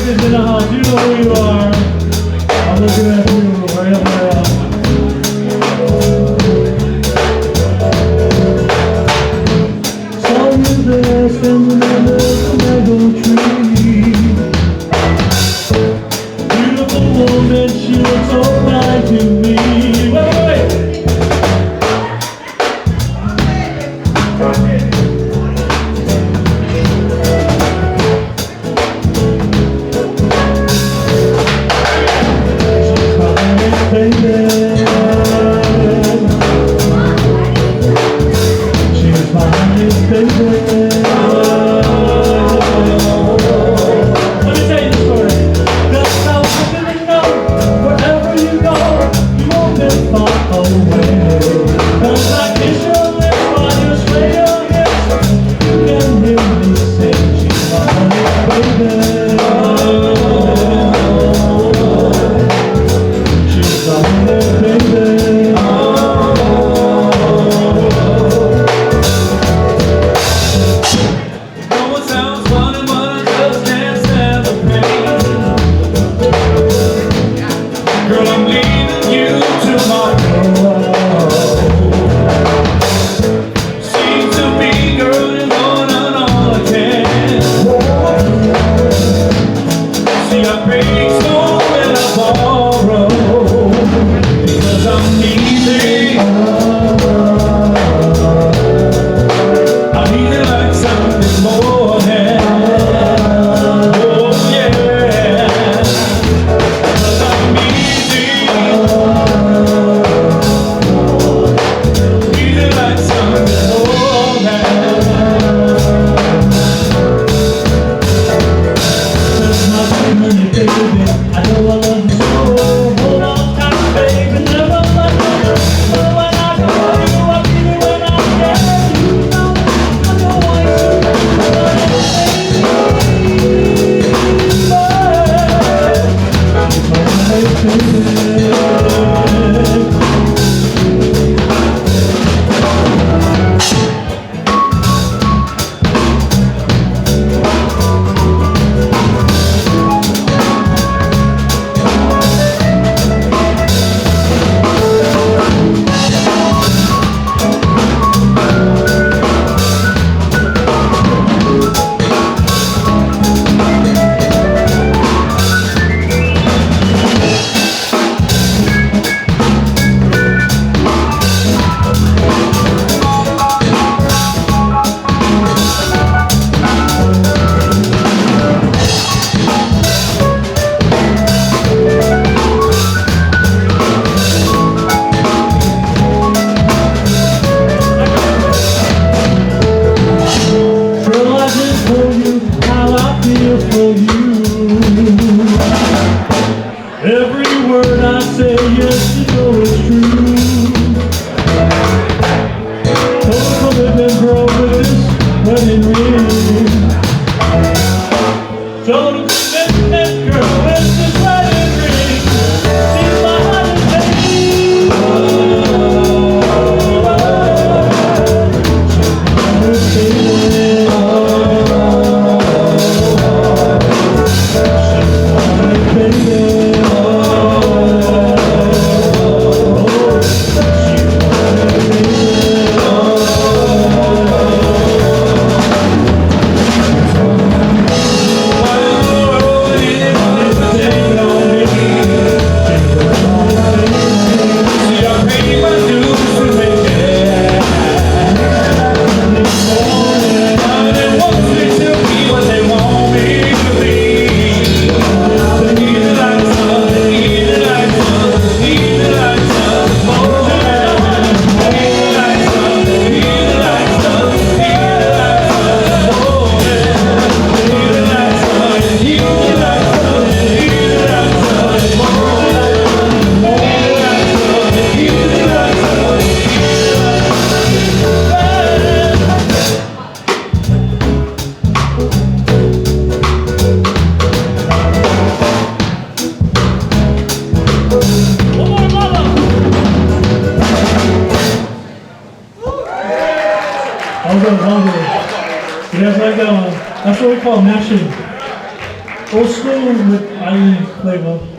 Ladies in the house, you know who you are. I'm looking at you. Hurry up, hurry up. Saw you there standing under the mango tree. Beautiful woman, she looks so fine to me. Wait. Every word I say, yes, you know it's true. Total commitment, girl, with this wedding ring. Total commitment, girl, with this wedding ring. She's my holiday. You guys like that one? That's what we call mashing. Old school with IE flavor.